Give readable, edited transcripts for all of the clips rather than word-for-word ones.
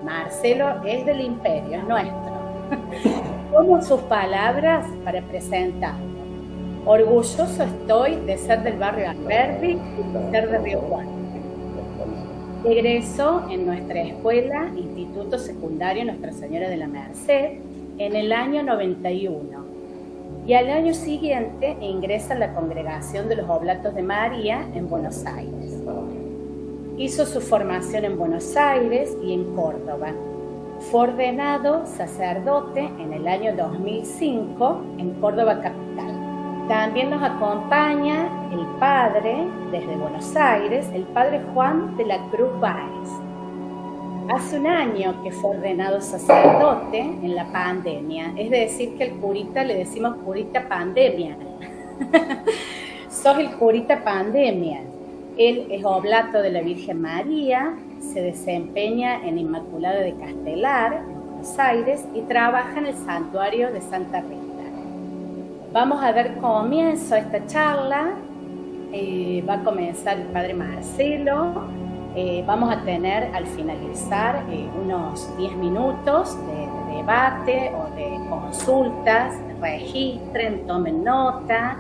Marcelo es del imperio, es nuestro. Tomo sus palabras para presentarlo. Orgulloso estoy de ser del barrio Alberdi y de ser de Río Cuarto. Egresó en nuestra escuela, Instituto Secundario Nuestra Señora de la Merced, en el año 91. Y al año siguiente ingresa a la Congregación de los Oblatos de María en Buenos Aires. Hizo su formación en Buenos Aires y en Córdoba. Fue ordenado sacerdote en el año 2005 en Córdoba capital. También nos acompaña el padre, desde Buenos Aires, el padre Juan de la Cruz Báez. Hace un año que fue ordenado sacerdote en la pandemia, es decir que el curita le decimos curita pandemia. Sos el curita pandemia. Él es oblato de la Virgen María, se desempeña en Inmaculada de Castelar, en Buenos Aires, y trabaja en el santuario de Santa Rita. Vamos a dar comienzo a esta charla. Va a comenzar el padre Marcelo. Vamos a tener al finalizar unos 10 minutos de debate o de consultas. Registren, tomen nota,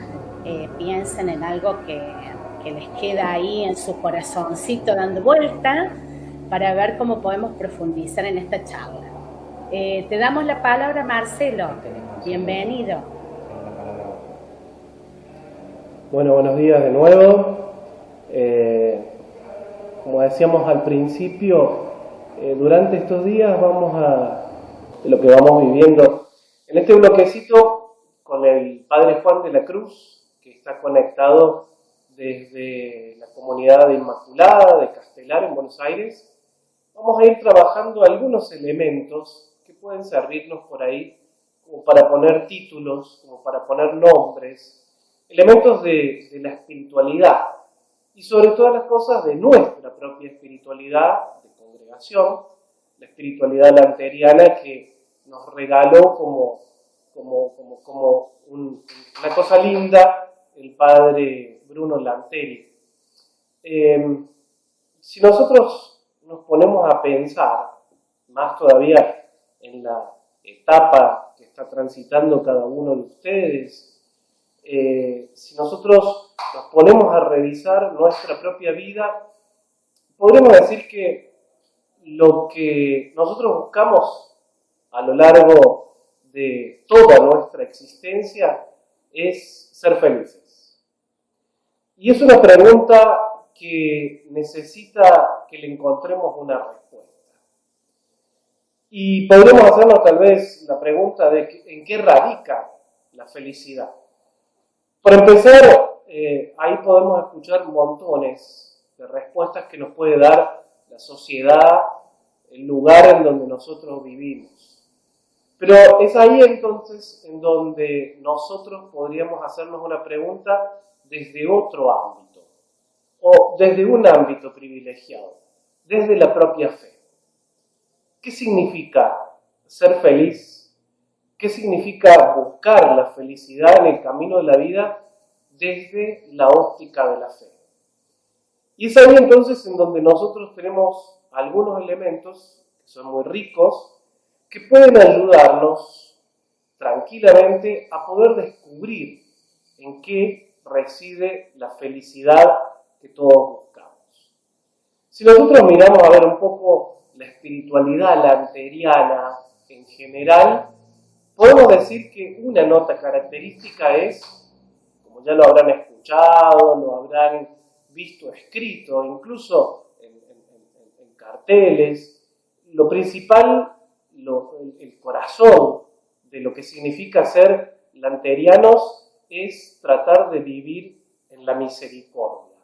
piensen en algo que les queda ahí en su corazoncito dando vuelta para ver cómo podemos profundizar en esta charla. Te damos la palabra, Marcelo. Bienvenido. Bueno, buenos días de nuevo. Como decíamos al principio, durante estos días lo que vamos viviendo en este bloquecito con el Padre Juan de la Cruz, que está conectado desde la comunidad de Inmaculada de Castelar en Buenos Aires. Vamos a ir trabajando algunos elementos que pueden servirnos por ahí como para poner títulos, como para poner nombres, elementos de la espiritualidad y sobre todas las cosas de nuestra propia espiritualidad de congregación, la espiritualidad lanteriana que nos regaló como una cosa linda el padre Bruno Lanteri. Si nosotros nos ponemos a pensar, más todavía en la etapa que está transitando cada uno de ustedes, si nosotros nos ponemos a revisar nuestra propia vida, podremos decir que lo que nosotros buscamos a lo largo de toda nuestra existencia es ser felices. Y es una pregunta que necesita que le encontremos una respuesta. Y podremos hacernos tal vez la pregunta de en qué radica la felicidad. Para empezar, ahí podemos escuchar montones de respuestas que nos puede dar la sociedad, el lugar en donde nosotros vivimos. Pero es ahí entonces en donde nosotros podríamos hacernos una pregunta desde otro ámbito, o desde un ámbito privilegiado, desde la propia fe. ¿Qué significa ser feliz? ¿Qué significa buscar la felicidad en el camino de la vida desde la óptica de la fe? Y es ahí entonces en donde nosotros tenemos algunos elementos que son muy ricos, que pueden ayudarnos tranquilamente a poder descubrir en qué reside la felicidad que todos buscamos. Si nosotros miramos a ver un poco la espiritualidad lanteriana en general, podemos decir que una nota característica es, como ya lo habrán escuchado, lo habrán visto escrito, incluso en carteles, lo principal, el corazón de lo que significa ser lanterianos es tratar de vivir en la misericordia.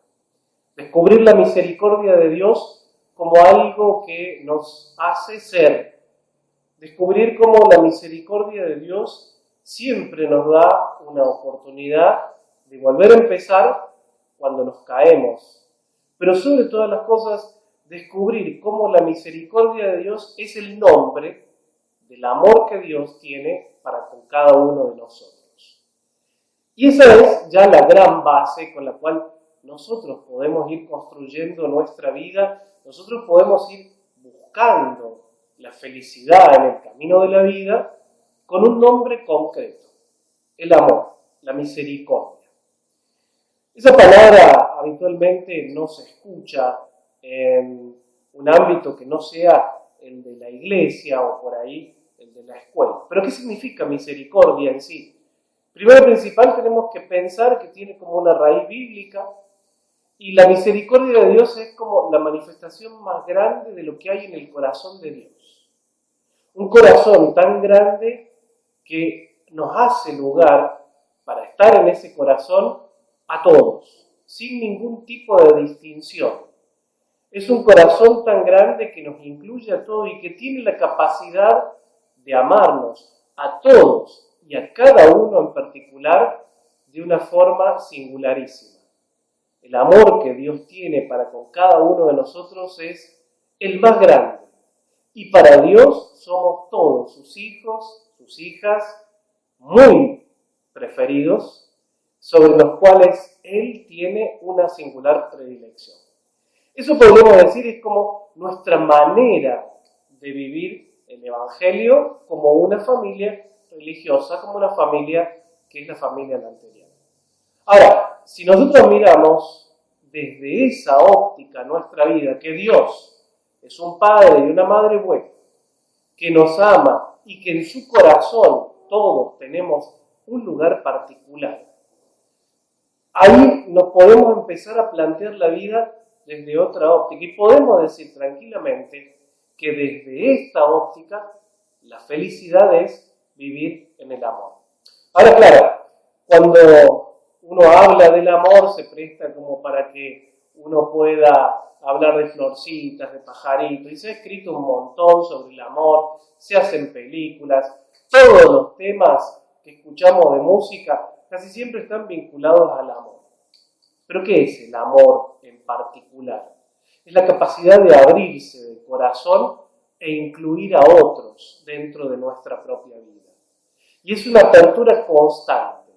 Descubrir la misericordia de Dios como algo que nos hace ser. Descubrir cómo la misericordia de Dios siempre nos da una oportunidad de volver a empezar cuando nos caemos. Pero sobre todas las cosas, descubrir cómo la misericordia de Dios es el nombre del amor que Dios tiene para con cada uno de nosotros. Y esa es ya la gran base con la cual nosotros podemos ir construyendo nuestra vida, nosotros podemos ir buscando la felicidad en el camino de la vida con un nombre concreto: el amor, la misericordia. Esa palabra habitualmente no se escucha en un ámbito que no sea el de la iglesia o por ahí el de la escuela. ¿Pero qué significa misericordia en sí? Primero y principal tenemos que pensar que tiene como una raíz bíblica, y la misericordia de Dios es como la manifestación más grande de lo que hay en el corazón de Dios. Un corazón tan grande que nos hace lugar para estar en ese corazón a todos, sin ningún tipo de distinción. Es un corazón tan grande que nos incluye a todos y que tiene la capacidad de amarnos a todos y a cada uno en particular de una forma singularísima. El amor que Dios tiene para con cada uno de nosotros es el más grande. Y para Dios somos todos sus hijos, sus hijas, muy preferidos, sobre los cuales Él tiene una singular predilección. Eso podríamos decir es como nuestra manera de vivir el Evangelio como una familia religiosa, como una familia que es la familia lanteriana. Ahora, si nosotros miramos desde esa óptica nuestra vida, que Dios es un padre y una madre buena, que nos ama y que en su corazón todos tenemos un lugar particular, ahí nos podemos empezar a plantear la vida desde otra óptica y podemos decir tranquilamente que desde esta óptica la felicidad es vivir en el amor. Ahora, claro, cuando uno habla del amor se presta como para que uno pueda hablar de florcitas, de pajaritos, y se ha escrito un montón sobre el amor, se hacen películas, todos los temas que escuchamos de música casi siempre están vinculados al amor. ¿Pero qué es el amor en particular? Es la capacidad de abrirse del corazón e incluir a otros dentro de nuestra propia vida. Y es una apertura constante.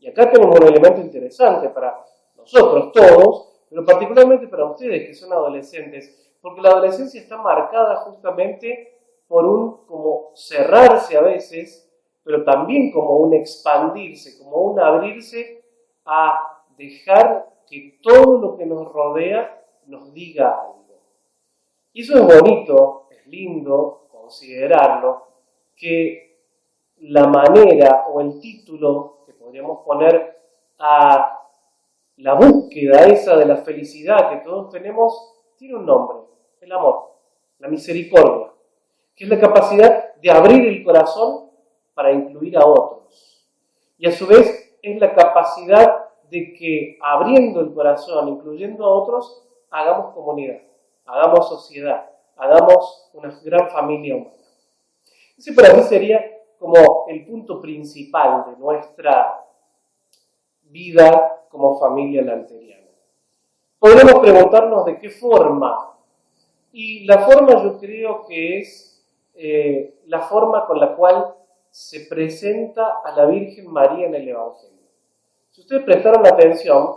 Y acá tenemos un elemento interesante para nosotros todos, pero particularmente para ustedes que son adolescentes, porque la adolescencia está marcada justamente por un como cerrarse a veces, pero también como un expandirse, como un abrirse a dejar que todo lo que nos rodea nos diga algo. Y eso es bonito, es lindo considerarlo, que la manera o el título que podríamos poner a la búsqueda esa de la felicidad que todos tenemos tiene un nombre: el amor, la misericordia, que es la capacidad de abrir el corazón para incluir a otros. Y a su vez es la capacidad de que abriendo el corazón, incluyendo a otros, hagamos comunidad, hagamos sociedad, hagamos una gran familia humana. Ese para mí sería como el punto principal de nuestra vida como familia lanteriana. Podríamos preguntarnos de qué forma, y la forma yo creo que es la forma con la cual se presenta a la Virgen María en el Evangelio. Si ustedes prestaron atención,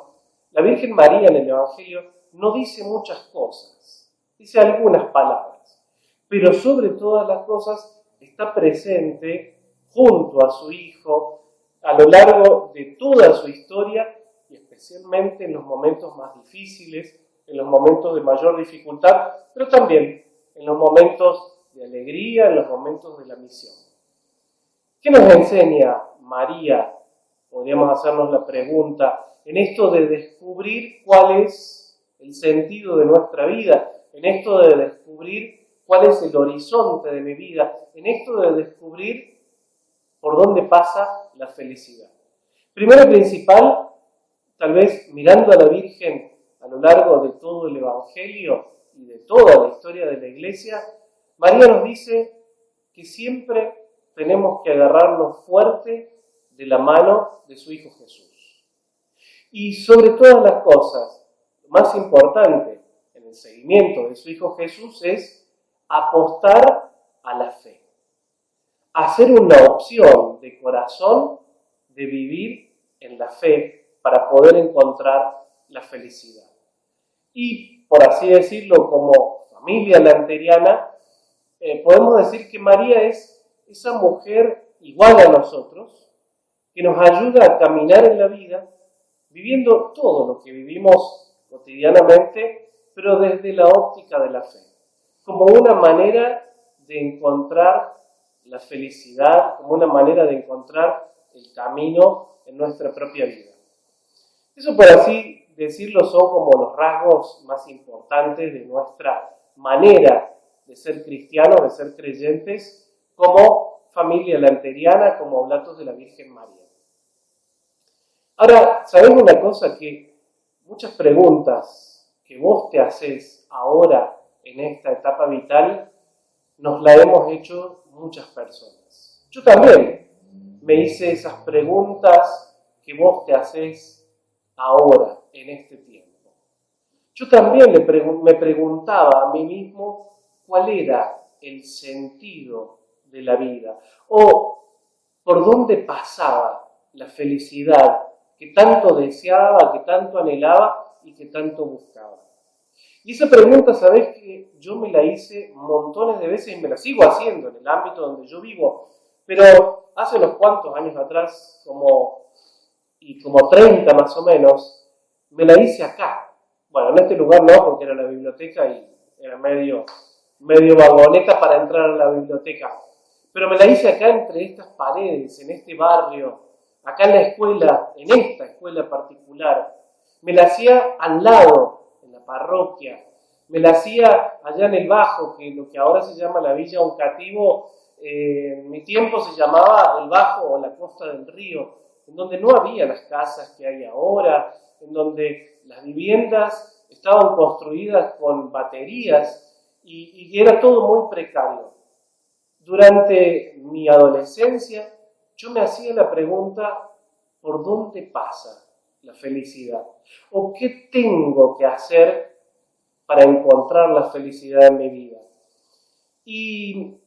la Virgen María en el Evangelio no dice muchas cosas, dice algunas palabras, pero sobre todas las cosas está presente junto a su Hijo a lo largo de toda su historia y especialmente en los momentos más difíciles, en los momentos de mayor dificultad, pero también en los momentos de alegría, en los momentos de la misión. ¿Qué nos enseña María? Podríamos hacernos la pregunta en esto de descubrir cuál es el sentido de nuestra vida, en esto de descubrir cuál es el horizonte de mi vida, en esto de descubrir por dónde pasa la felicidad. Primero y principal, tal vez mirando a la Virgen a lo largo de todo el Evangelio y de toda la historia de la Iglesia, María nos dice que siempre tenemos que agarrarnos fuerte de la mano de su Hijo Jesús. Y sobre todas las cosas, lo más importante en el seguimiento de su Hijo Jesús es apostar a la fe. Hacer una opción de corazón de vivir en la fe para poder encontrar la felicidad. Y, por así decirlo, como familia lanteriana, podemos decir que María es esa mujer igual a nosotros, que nos ayuda a caminar en la vida, viviendo todo lo que vivimos cotidianamente, pero desde la óptica de la fe, como una manera de encontrar la felicidad, como una manera de encontrar el camino en nuestra propia vida. Eso, por así decirlo, son como los rasgos más importantes de nuestra manera de ser cristianos, de ser creyentes, como familia lanteriana, como oblatos de la Virgen María. Ahora, ¿sabés una cosa? Que muchas preguntas que vos te haces ahora en esta etapa vital, nos la hemos hecho muchas personas. Yo también me hice esas preguntas que vos te haces ahora, en este tiempo. Yo también me preguntaba a mí mismo cuál era el sentido de la vida, o por dónde pasaba la felicidad que tanto deseaba, que tanto anhelaba y que tanto buscaba. Y esa pregunta, sabés que yo me la hice montones de veces y me la sigo haciendo en el ámbito donde yo vivo, pero hace unos cuantos años atrás, como 30 más o menos, me la hice acá. Bueno, en este lugar no, porque era la biblioteca y era medio vagoneta para entrar a la biblioteca. Pero me la hice acá entre estas paredes, en este barrio, acá en la escuela, en esta escuela particular. Me la hacía al lado, en la parroquia. Me la hacía allá en el Bajo, que lo que ahora se llama la Villa Uncativo, en mi tiempo se llamaba el Bajo o la Costa del Río, en donde no había las casas que hay ahora, en donde las viviendas estaban construidas con baterías y era todo muy precario. Durante mi adolescencia, yo me hacía la pregunta, ¿por dónde pasa la felicidad? ¿O qué tengo que hacer para encontrar la felicidad en mi vida? Y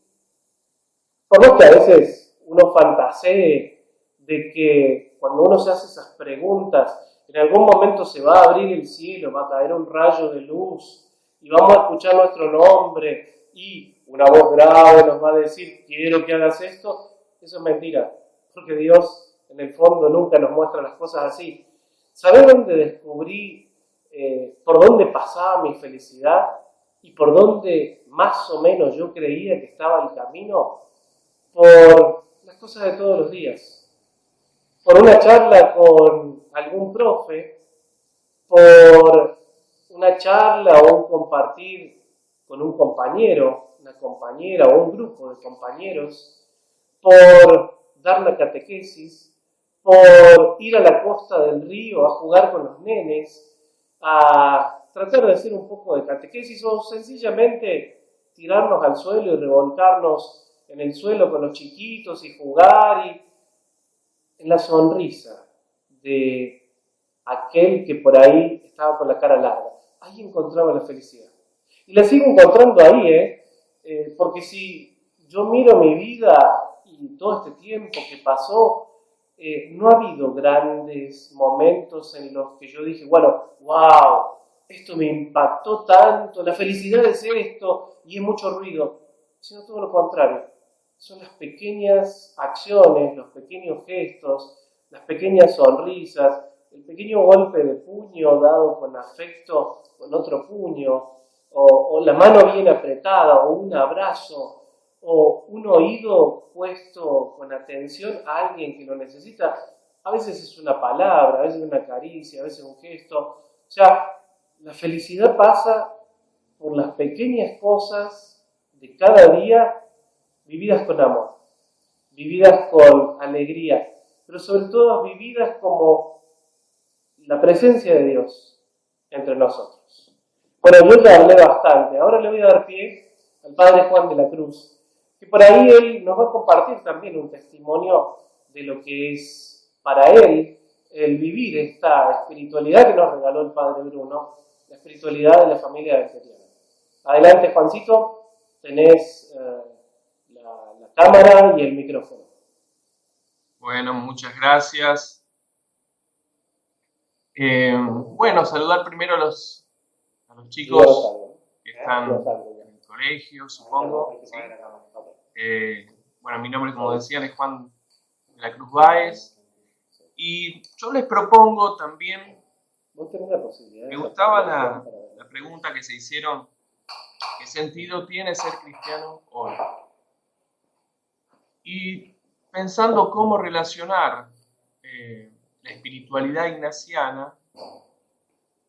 por lo que a veces uno fantasee de que cuando uno se hace esas preguntas, en algún momento se va a abrir el cielo, va a caer un rayo de luz y vamos a escuchar nuestro nombre y una voz grave nos va a decir, quiero que hagas esto. Eso es mentira, porque Dios en el fondo nunca nos muestra las cosas así. ¿Sabés dónde descubrí por dónde pasaba mi felicidad y por dónde más o menos yo creía que estaba el camino? Por las cosas de todos los días. Por una charla con algún profe, por una charla o un compartir con un compañero, una compañera o un grupo de compañeros, por dar la catequesis, por ir a la costa del río a jugar con los nenes, a tratar de hacer un poco de catequesis o sencillamente tirarnos al suelo y revolcarnos en el suelo con los chiquitos y jugar y en la sonrisa de aquel que por ahí estaba con la cara larga. Ahí encontraba la felicidad. Y la sigo encontrando ahí, porque si yo miro mi vida y todo este tiempo que pasó, no ha habido grandes momentos en los que yo dije, bueno, wow, esto me impactó tanto, la felicidad es esto, y es mucho ruido, sino todo lo contrario. Son las pequeñas acciones, los pequeños gestos, las pequeñas sonrisas, el pequeño golpe de puño dado con afecto con otro puño, o la mano bien apretada, o un abrazo, o un oído puesto con atención a alguien que lo necesita. A veces es una palabra, a veces una caricia, a veces un gesto. O sea, la felicidad pasa por las pequeñas cosas de cada día vividas con amor, vividas con alegría, pero sobre todo vividas como la presencia de Dios entre nosotros. Bueno, yo ya hablé bastante, ahora le voy a dar pie al Padre Juan de la Cruz, que por ahí él nos va a compartir también un testimonio de lo que es para él el vivir esta espiritualidad que nos regaló el Padre Bruno, la espiritualidad de la familia lanteriana. Adelante, Juancito, tenés la cámara y el micrófono. Bueno, muchas gracias. Bueno, saludar primero a los chicos que están en el colegio, supongo. ¿Sí? Bueno, mi nombre, como decían, es Juan de la Cruz Báez. Y yo les propongo también, me gustaba la pregunta que se hicieron, ¿qué sentido tiene ser cristiano hoy? Y pensando cómo relacionar la espiritualidad ignaciana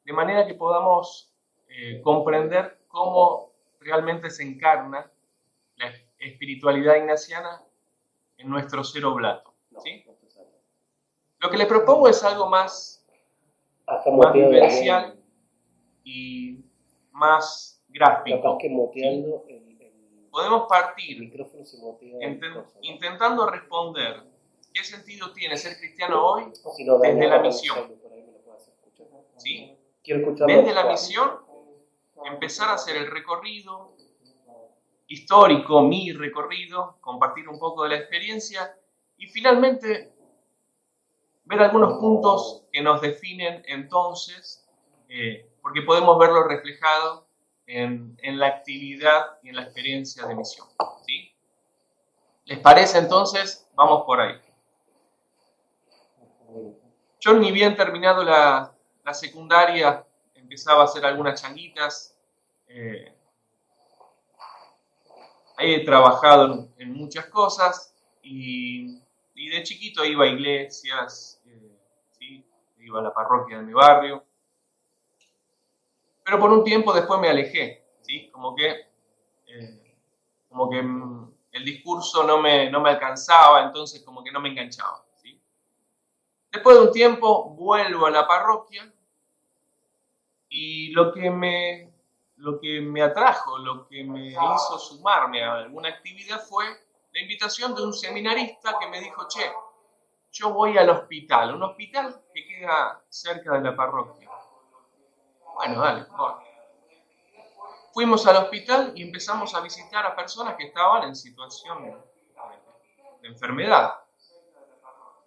de manera que podamos comprender cómo realmente se encarna la espiritualidad ignaciana en nuestro ser oblato. ¿Sí? Lo que les propongo es algo más vivencial y más gráfico. Podemos partir intentando responder qué sentido tiene ser cristiano hoy desde la misión. ¿Sí? Desde la misión, empezar a hacer el recorrido histórico, mi recorrido, compartir un poco de la experiencia y finalmente ver algunos puntos que nos definen entonces, porque podemos verlo reflejado en la actividad y en la experiencia de misión. ¿Sí? ¿Les parece entonces? Vamos por ahí. Yo ni bien terminado la secundaria, empezaba a hacer algunas changuitas. He trabajado en muchas cosas y de chiquito iba a iglesias, ¿sí? Iba a la parroquia de mi barrio. Pero por un tiempo después me alejé, ¿sí? Como que el discurso no me alcanzaba, entonces como que no me enganchaba, ¿sí? Después de un tiempo vuelvo a la parroquia y lo que me atrajo, lo que me hizo sumarme a alguna actividad fue la invitación de un seminarista que me dijo, che, yo voy al hospital, un hospital que queda cerca de la parroquia. Bueno, dale, voy. Fuimos al hospital y empezamos a visitar a personas que estaban en situación de enfermedad.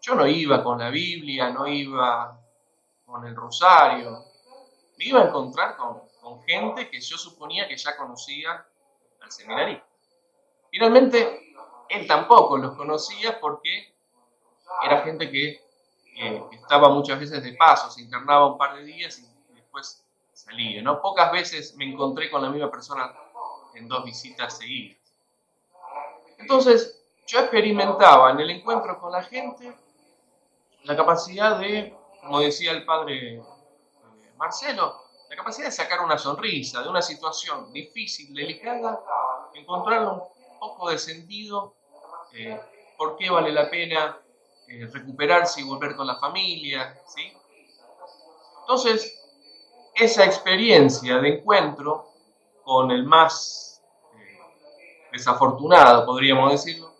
Yo no iba con la Biblia, no iba con el rosario. Me iba a encontrar con gente que yo suponía que ya conocía al seminarista. Finalmente, él tampoco los conocía porque era gente que estaba muchas veces de paso, se internaba un par de días y después salía, ¿no? Pocas veces me encontré con la misma persona en 2 visitas seguidas. Entonces, yo experimentaba en el encuentro con la gente la capacidad de, como decía el padre Marcelo, la capacidad de sacar una sonrisa de una situación difícil, delicada, encontrar un poco de sentido, por qué vale la pena recuperarse y volver con la familia, ¿sí? Entonces, esa experiencia de encuentro con el más desafortunado, podríamos decirlo,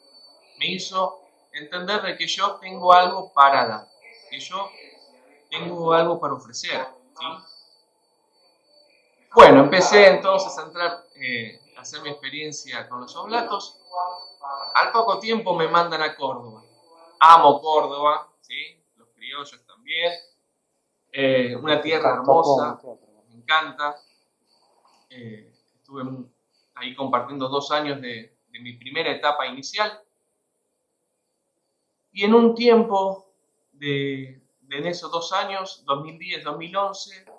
me hizo entender de que yo tengo algo para dar, que yo tengo algo para ofrecer, ¿sí? Bueno, empecé entonces a entrar, a hacer mi experiencia con los oblatos. Al poco tiempo me mandan a Córdoba. Amo Córdoba, ¿sí? Los criollos también. Una tierra hermosa, me encanta. Estuve ahí compartiendo 2 años de mi primera etapa inicial. Y en un tiempo en esos 2 años, 2010-2011,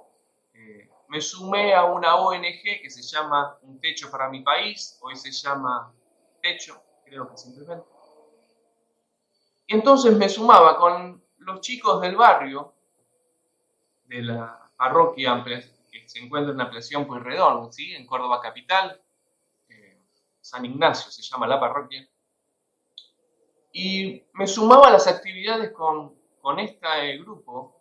me sumé a una ONG que se llama Un Techo para mi País, hoy se llama Techo, creo que simplemente. Y entonces me sumaba con los chicos del barrio, de la parroquia que se encuentra en Ampliación Pueyrredón, ¿sí? En Córdoba capital, San Ignacio se llama la parroquia. Y me sumaba a las actividades con este grupo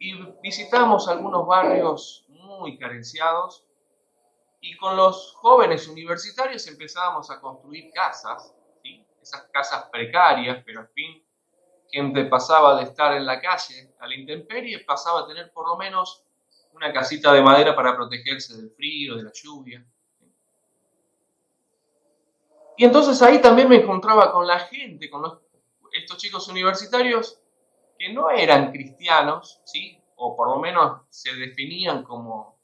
y visitamos algunos barrios muy carenciados y con los jóvenes universitarios empezábamos a construir casas, ¿sí? Esas casas precarias, pero al fin gente pasaba de estar en la calle a la intemperie, pasaba a tener por lo menos una casita de madera para protegerse del frío, de la lluvia. Y entonces ahí también me encontraba con la gente, con estos chicos universitarios que no eran cristianos, ¿sí? O por lo menos se definían como,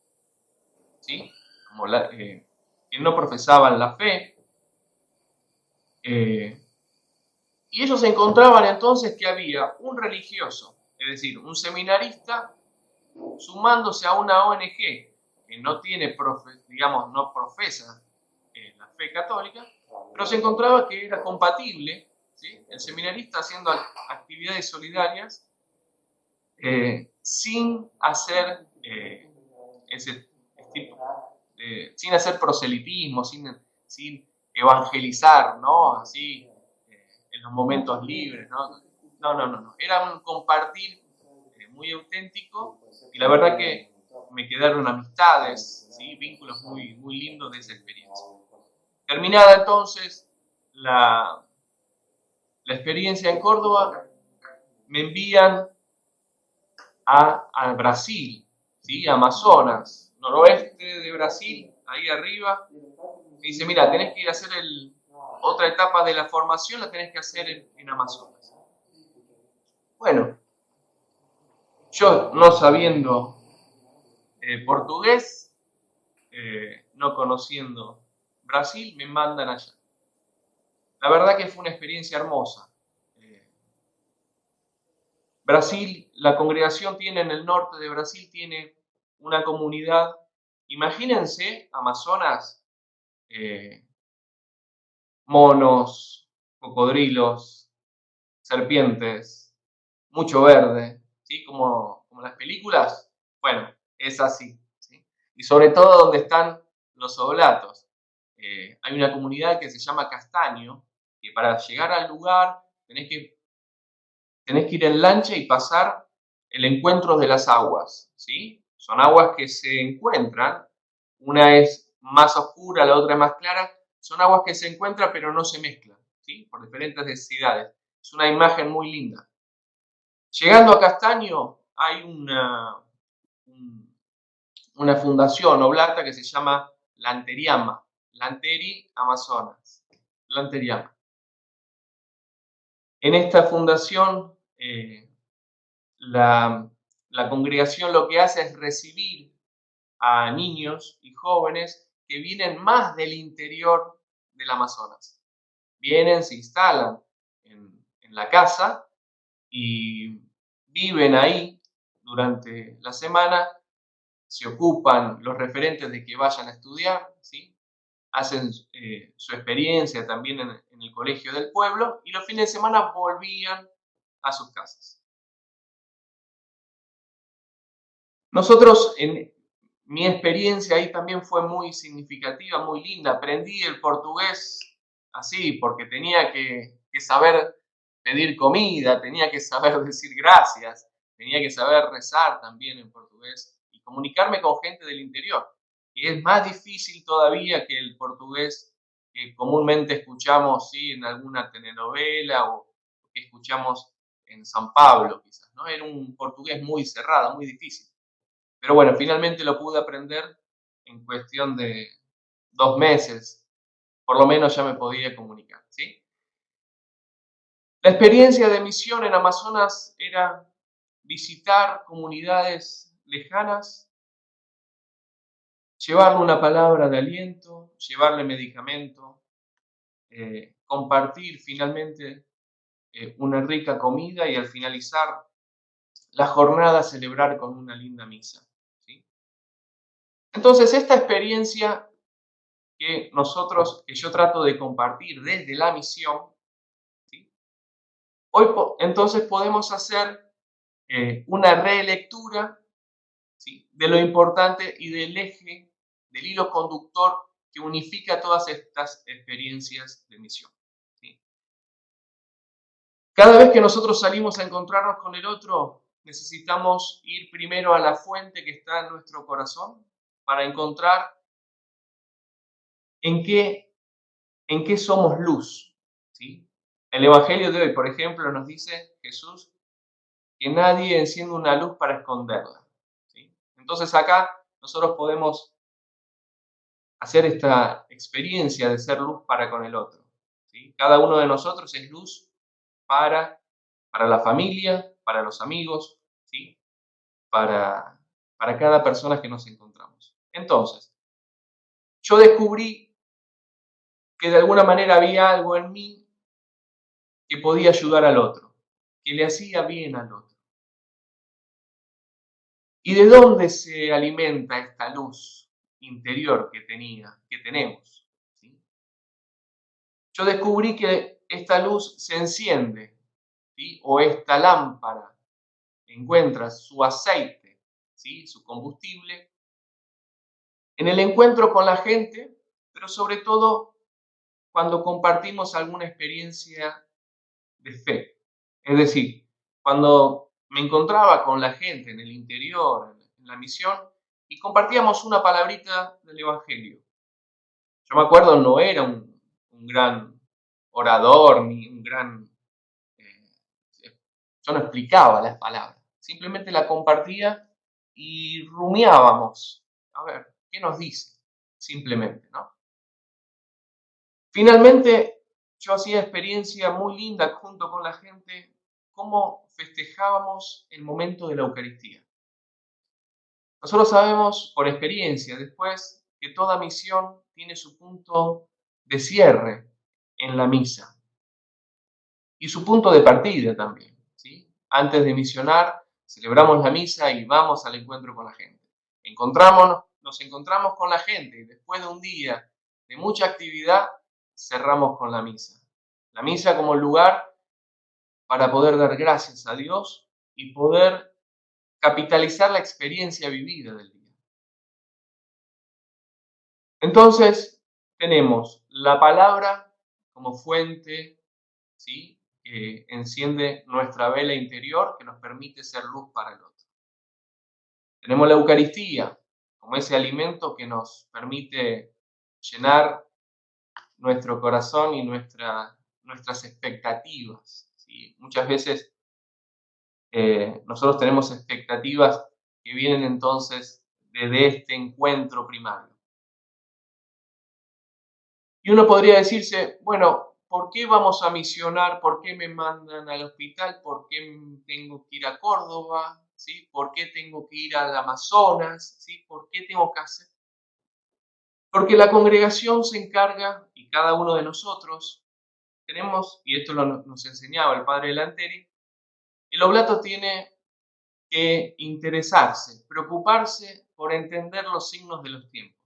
¿sí? Como que no profesaban la fe. Y ellos encontraban entonces que había un religioso, es decir, un seminarista, sumándose a una ONG que no tiene, digamos, no profesa la fe católica, pero se encontraba que era compatible, ¿sí?, el seminarista haciendo actividades solidarias sin hacer ese tipo, sin hacer proselitismo, sin evangelizar, ¿no? Así, en los momentos libres, ¿no? No. Era un compartir muy auténtico y la verdad que me quedaron amistades, ¿sí?, vínculos muy, muy lindos de esa experiencia. Terminada entonces la experiencia en Córdoba, me envían a Brasil, ¿sí?, Amazonas, noroeste de Brasil, ahí arriba. Me dice, mira, tenés que ir a hacer otra etapa de la formación, la tenés que hacer en Amazonas. Bueno, yo no sabiendo portugués, no conociendo Brasil, me mandan allá. La verdad que fue una experiencia hermosa. Brasil, la congregación tiene en el norte de Brasil, tiene una comunidad, imagínense, Amazonas, monos, cocodrilos, serpientes, mucho verde, ¿sí?, como las películas. Bueno, es así, ¿sí? Y sobre todo donde están los oblatos. Hay una comunidad que se llama Castaño, que para llegar al lugar tenés que ir en lancha y pasar el encuentro de las aguas, ¿sí? Son aguas que se encuentran, una es más oscura, la otra es más clara, son aguas que se encuentran pero no se mezclan, ¿sí?, por diferentes densidades. Es una imagen muy linda. Llegando a Castaño hay una fundación oblata que se llama Lanteriama, Lanteri Amazonas, Lanteriama. En esta fundación, la congregación lo que hace es recibir a niños y jóvenes que vienen más del interior del Amazonas. Vienen, se instalan en la casa y viven ahí durante la semana, se ocupan los referentes de que vayan a estudiar, ¿sí?, hacen su experiencia también en el colegio del pueblo y los fines de semana volvían a sus casas. Nosotros, en mi experiencia ahí también fue muy significativa, muy linda. Aprendí el portugués así, porque tenía que saber pedir comida, tenía que saber decir gracias, tenía que saber rezar también en portugués y comunicarme con gente del interior. Y es más difícil todavía que el portugués que comúnmente escuchamos, ¿sí?, en alguna telenovela o que escuchamos en San Pablo, quizás, ¿no? Era un portugués muy cerrado, muy difícil. Pero bueno, finalmente lo pude aprender en cuestión de 2 meses. Por lo menos ya me podía comunicar, ¿sí? La experiencia de misión en Amazonas era visitar comunidades lejanas, llevarle una palabra de aliento, llevarle medicamento, compartir finalmente una rica comida y al finalizar la jornada celebrar con una linda misa, ¿sí? Entonces, esta experiencia que yo trato de compartir desde la misión, ¿sí?, hoy entonces podemos hacer una relectura, ¿sí?, de lo importante y del eje, del hilo conductor que unifica todas estas experiencias de misión, ¿sí? Cada vez que nosotros salimos a encontrarnos con el otro, necesitamos ir primero a la fuente que está en nuestro corazón para encontrar en qué somos luz, ¿sí? El Evangelio de hoy, por ejemplo, nos dice Jesús que nadie enciende una luz para esconderla, ¿sí? Entonces acá nosotros podemos hacer esta experiencia de ser luz para con el otro, ¿sí? Cada uno de nosotros es luz para la familia, para los amigos, ¿sí?, para cada persona que nos encontramos. Entonces, yo descubrí que de alguna manera había algo en mí que podía ayudar al otro, que le hacía bien al otro. ¿Y de dónde se alimenta esta luz interior que tenemos? ¿Sí? Yo descubrí que esta luz se enciende, ¿sí? O esta lámpara encuentra su aceite, ¿sí? Su combustible, en el encuentro con la gente, pero sobre todo cuando compartimos alguna experiencia de fe. Es decir, cuando me encontraba con la gente en el interior, en la misión, y compartíamos una palabrita del Evangelio. Yo me acuerdo, no era un gran orador, ni un gran... yo no explicaba las palabras, simplemente la compartía y rumiábamos. A ver, ¿qué nos dice? Simplemente, ¿no? Finalmente, yo hacía experiencia muy linda junto con la gente, cómo festejábamos el momento de la Eucaristía. Nosotros sabemos por experiencia después que toda misión tiene su punto de cierre en la misa y su punto de partida también, ¿sí? Antes de misionar, celebramos la misa y vamos al encuentro con la gente. Nos encontramos con la gente y después de un día de mucha actividad, cerramos con la misa. La misa como lugar para poder dar gracias a Dios y poder capitalizar la experiencia vivida del día. Entonces, tenemos la palabra como fuente, ¿sí? Que enciende nuestra vela interior, que nos permite ser luz para el otro. Tenemos la Eucaristía como ese alimento que nos permite llenar nuestro corazón y nuestras expectativas, ¿sí? Muchas veces nosotros tenemos expectativas que vienen entonces desde este encuentro primario. Y uno podría decirse, bueno, ¿por qué vamos a misionar? ¿Por qué me mandan al hospital? ¿Por qué tengo que ir a Córdoba? ¿Sí? ¿Por qué tengo que ir al Amazonas? ¿Sí? ¿Por qué tengo que hacer? Porque la congregación se encarga, y cada uno de nosotros tenemos, y esto nos enseñaba el padre Lanteri, el oblato tiene que interesarse, preocuparse por entender los signos de los tiempos.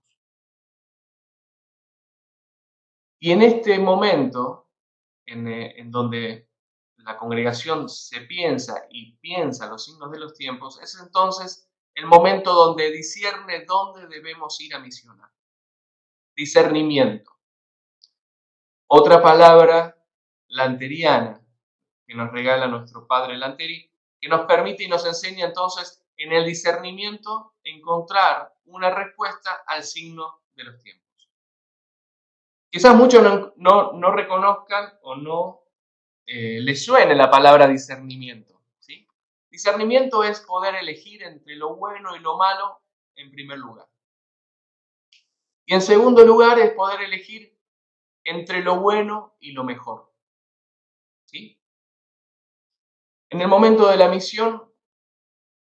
Y en este momento, en donde la congregación se piensa y piensa los signos de los tiempos, es entonces el momento donde discierne dónde debemos ir a misionar. Discernimiento. Otra palabra lanteriana que nos regala nuestro padre Lanteri, que nos permite y nos enseña entonces en el discernimiento encontrar una respuesta al signo de los tiempos. Quizás muchos no reconozcan o no les suene la palabra discernimiento, ¿sí? Discernimiento es poder elegir entre lo bueno y lo malo en primer lugar. Y en segundo lugar es poder elegir entre lo bueno y lo mejor, ¿sí? En el momento de la misión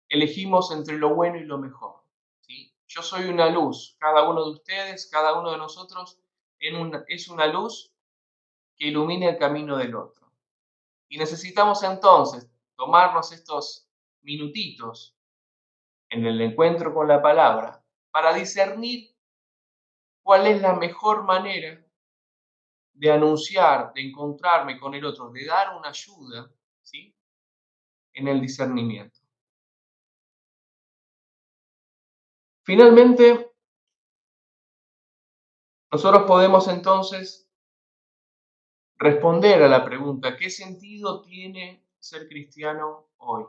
elegimos entre lo bueno y lo mejor, ¿sí? Yo soy una luz, cada uno de ustedes, cada uno de nosotros es una luz que ilumina el camino del otro. Y necesitamos entonces tomarnos estos minutitos en el encuentro con la palabra para discernir cuál es la mejor manera de anunciar, de encontrarme con el otro, de dar una ayuda, ¿sí? En el discernimiento. Finalmente, nosotros podemos entonces responder a la pregunta, ¿qué sentido tiene ser cristiano hoy?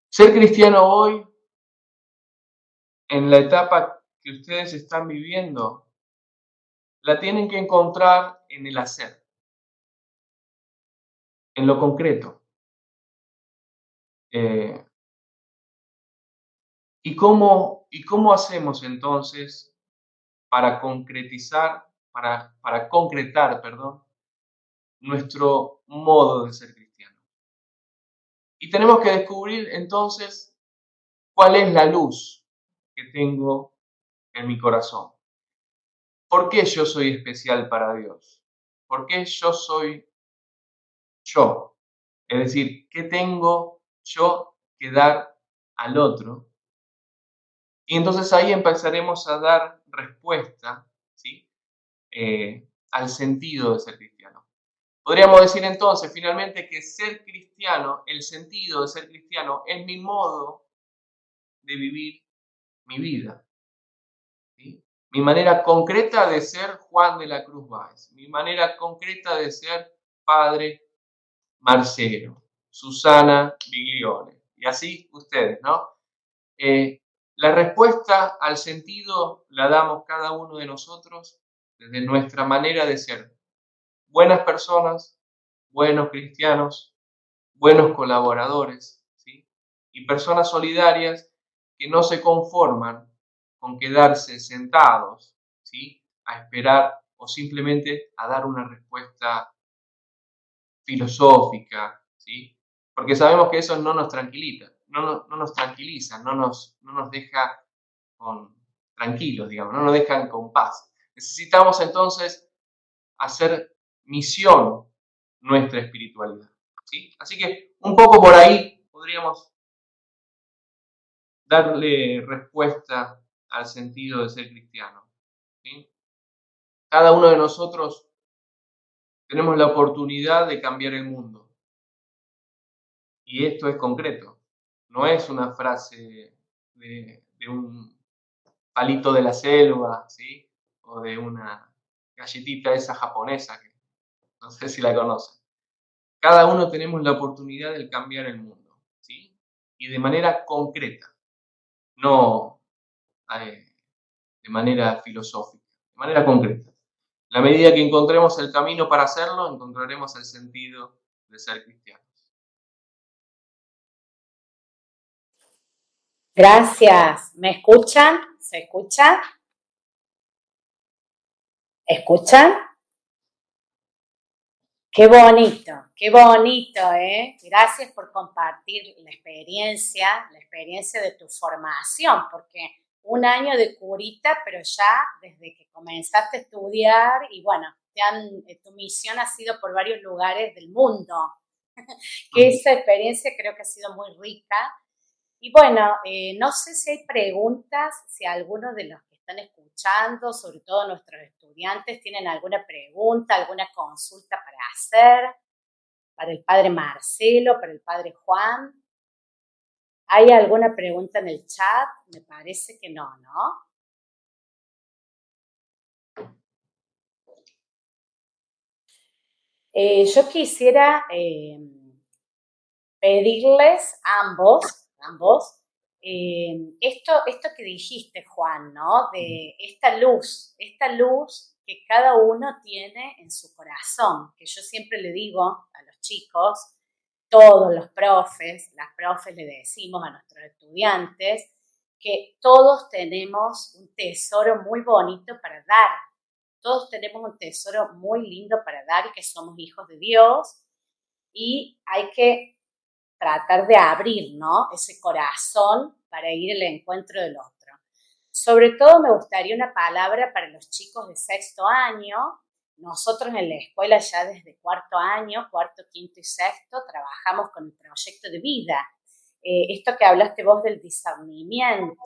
Ser cristiano hoy, en la etapa que ustedes están viviendo, la tienen que encontrar en el hacer, en lo concreto. ¿Y cómo hacemos entonces para concretar, nuestro modo de ser cristiano? Y tenemos que descubrir entonces cuál es la luz que tengo en mi corazón. ¿Por qué yo soy especial para Dios? ¿Por qué yo soy yo? Es decir, ¿qué tengo yo que dar al otro? Y entonces ahí empezaremos a dar respuesta, ¿sí? Al sentido de ser cristiano. Podríamos decir entonces finalmente que ser cristiano, el sentido de ser cristiano, es mi modo de vivir mi vida. ¿Sí? Mi manera concreta de ser Juan de la Cruz Báez, mi manera concreta de ser Padre Marcelo, Susana Biglione, y así ustedes, ¿no? La respuesta al sentido la damos cada uno de nosotros desde nuestra manera de ser buenas personas, buenos cristianos, buenos colaboradores, ¿sí? Y personas solidarias que no se conforman con quedarse sentados, ¿sí? A esperar o simplemente a dar una respuesta filosófica, ¿sí? Porque sabemos que eso no nos tranquiliza, no nos tranquiliza, no nos deja tranquilos, digamos, no nos dejan con paz. Necesitamos entonces hacer misión nuestra espiritualidad, ¿sí? Así que un poco por ahí podríamos darle respuesta al sentido de ser cristiano, ¿sí? Cada uno de nosotros tenemos la oportunidad de cambiar el mundo. Y esto es concreto, no es una frase de un palito de la selva, ¿sí? O de una galletita esa japonesa, que no sé si la conocen. Cada uno tenemos la oportunidad de cambiar el mundo, ¿sí? Y de manera concreta, no de manera filosófica, de manera concreta. En la medida que encontremos el camino para hacerlo, encontraremos el sentido de ser cristianos. Gracias. ¿Me escuchan? ¿Se escuchan? ¿Escuchan? Qué bonito, ¿eh? Gracias por compartir la experiencia de tu formación, porque un año de curita, pero ya desde que comenzaste a estudiar y bueno, tu misión ha sido por varios lugares del mundo, que esa experiencia creo que ha sido muy rica. Y bueno, no sé si hay preguntas, si algunos de los que están escuchando, sobre todo nuestros estudiantes, tienen alguna pregunta, alguna consulta para hacer, para el padre Marcelo, para el padre Juan. ¿Hay alguna pregunta en el chat? Me parece que no, ¿no? Yo quisiera pedirles a ambos, esto que dijiste, Juan, ¿no? De esta luz que cada uno tiene en su corazón, que yo siempre le digo a los chicos, todos los profes, las profes le decimos a nuestros estudiantes, que todos tenemos un tesoro muy bonito para dar, todos tenemos un tesoro muy lindo para dar, que somos hijos de Dios, y hay que tratar de abrir, ¿no? Ese corazón para ir al encuentro del otro. Sobre todo me gustaría una palabra para los chicos de sexto año. Nosotros en la escuela ya desde cuarto año, cuarto, quinto y sexto, trabajamos con el proyecto de vida. Esto que hablaste vos del discernimiento,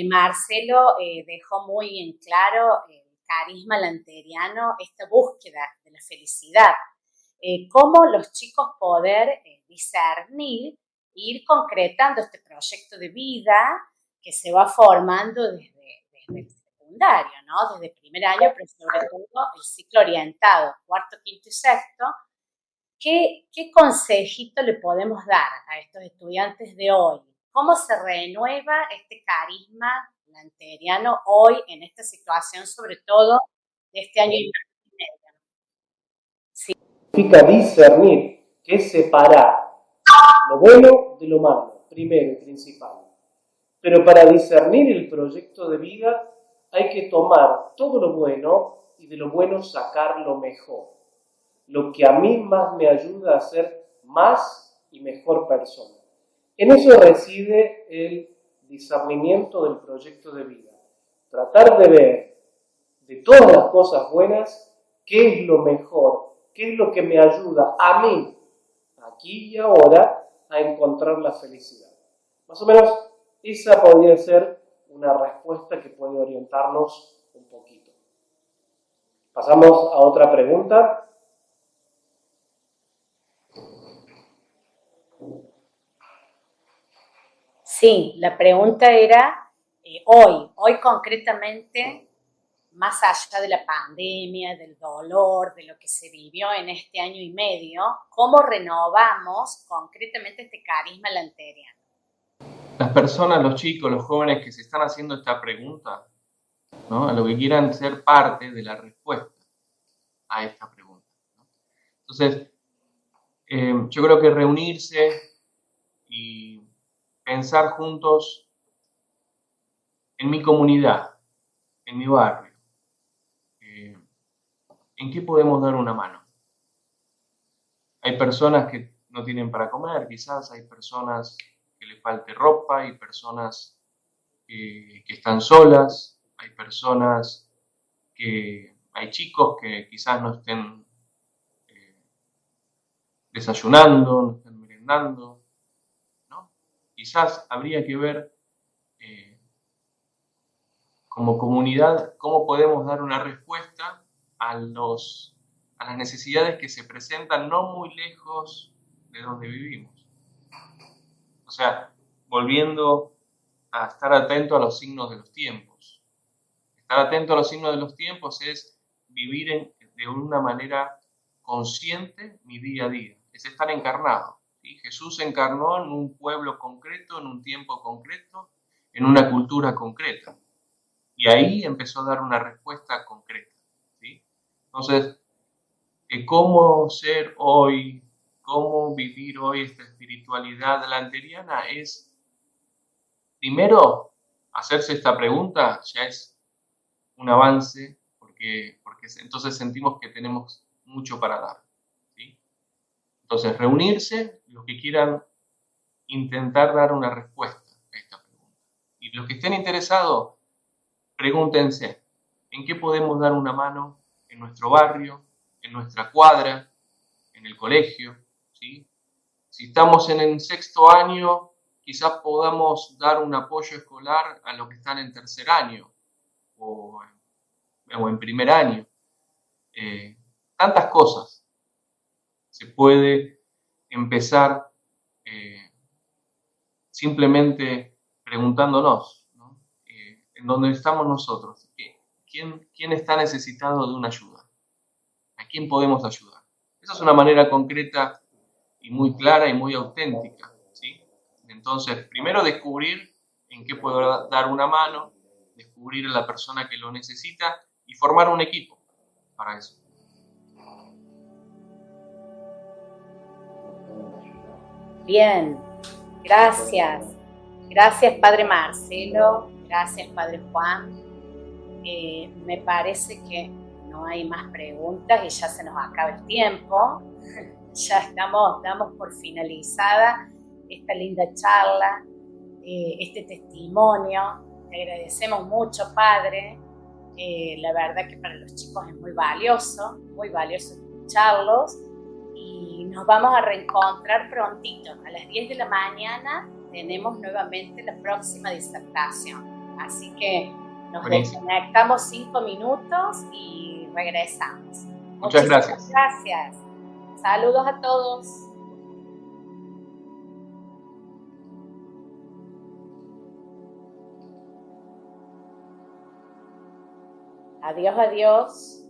Marcelo dejó muy en claro el carisma lanteriano, esta búsqueda de la felicidad. Cómo los chicos poder discernir, ir concretando este proyecto de vida que se va formando desde el secundario, ¿no? Desde el primer año, pero sobre todo el ciclo orientado, cuarto, quinto y sexto. ¿Qué consejito le podemos dar a estos estudiantes de hoy? ¿Cómo se renueva este carisma lanteriano hoy en esta situación, sobre todo de este año y medio? Sí. Significa discernir, que es separar lo bueno de lo malo, primero y principal. Pero para discernir el proyecto de vida hay que tomar todo lo bueno y de lo bueno sacar lo mejor. Lo que a mí más me ayuda a ser más y mejor persona. En eso reside el discernimiento del proyecto de vida. tratar de ver de todas las cosas buenas, qué es lo mejor, qué es lo que me ayuda a mí, aquí y ahora, a encontrar la felicidad. Más o menos, esa podría ser una respuesta que puede orientarnos un poquito. Pasamos a otra pregunta. Sí, la pregunta era, hoy concretamente, más allá de la pandemia, del dolor, de lo que se vivió en este año y medio, ¿cómo renovamos concretamente este carisma lanteriano? Las personas, los chicos, los jóvenes que se están haciendo esta pregunta, ¿no? A lo que quieran ser parte de la respuesta a esta pregunta, ¿no? Entonces, yo creo que reunirse y pensar juntos en mi comunidad, en mi barrio, en qué podemos dar una mano. Hay personas que no tienen para comer, quizás hay personas que les falte ropa, hay personas que están solas, hay personas hay chicos que quizás no estén desayunando, no estén merendando, ¿no? Quizás habría que ver como comunidad cómo podemos dar una respuesta a las necesidades que se presentan no muy lejos de donde vivimos. O sea, volviendo a estar atento a los signos de los tiempos. Estar atento a los signos de los tiempos es vivir de una manera consciente mi día a día. Es estar encarnado. ¿Sí? Jesús se encarnó en un pueblo concreto, en un tiempo concreto, en una cultura concreta. Y ahí empezó a dar una respuesta concreta. ¿Sí? Entonces, cómo ser hoy, cómo vivir hoy esta espiritualidad lanteriana es, primero, hacerse esta pregunta ya es un avance, porque entonces sentimos que tenemos mucho para dar. ¿Sí? Entonces, reunirse, los que quieran intentar dar una respuesta a esta pregunta. Y los que estén interesados, pregúntense, ¿en qué podemos dar una mano en nuestro barrio, en nuestra cuadra, en el colegio? ¿Sí? Si estamos en el 6º año, quizás podamos dar un apoyo escolar a los que están en 3er año o en 1er año. Tantas cosas. Se puede empezar simplemente preguntándonos, ¿no? ¿En dónde estamos nosotros? ¿Quién está necesitado de una ayuda? ¿A quién podemos ayudar? Esa es una manera concreta y muy clara y muy auténtica, ¿sí? Entonces, primero descubrir en qué puedo dar una mano, descubrir a la persona que lo necesita y formar un equipo para eso. Bien, gracias. Gracias, Padre Marcelo. Gracias, Padre Juan. Me parece que no hay más preguntas y ya se nos acaba el tiempo. Ya damos por finalizada esta linda charla, este testimonio. Te agradecemos mucho, Padre. La verdad que para los chicos es muy valioso escucharlos. Y nos vamos a reencontrar prontito. A las 10 de la mañana tenemos nuevamente la próxima disertación. Así que nos desconectamos 5 minutos y regresamos. Muchas gracias. Gracias. Saludos a todos. Adiós, adiós.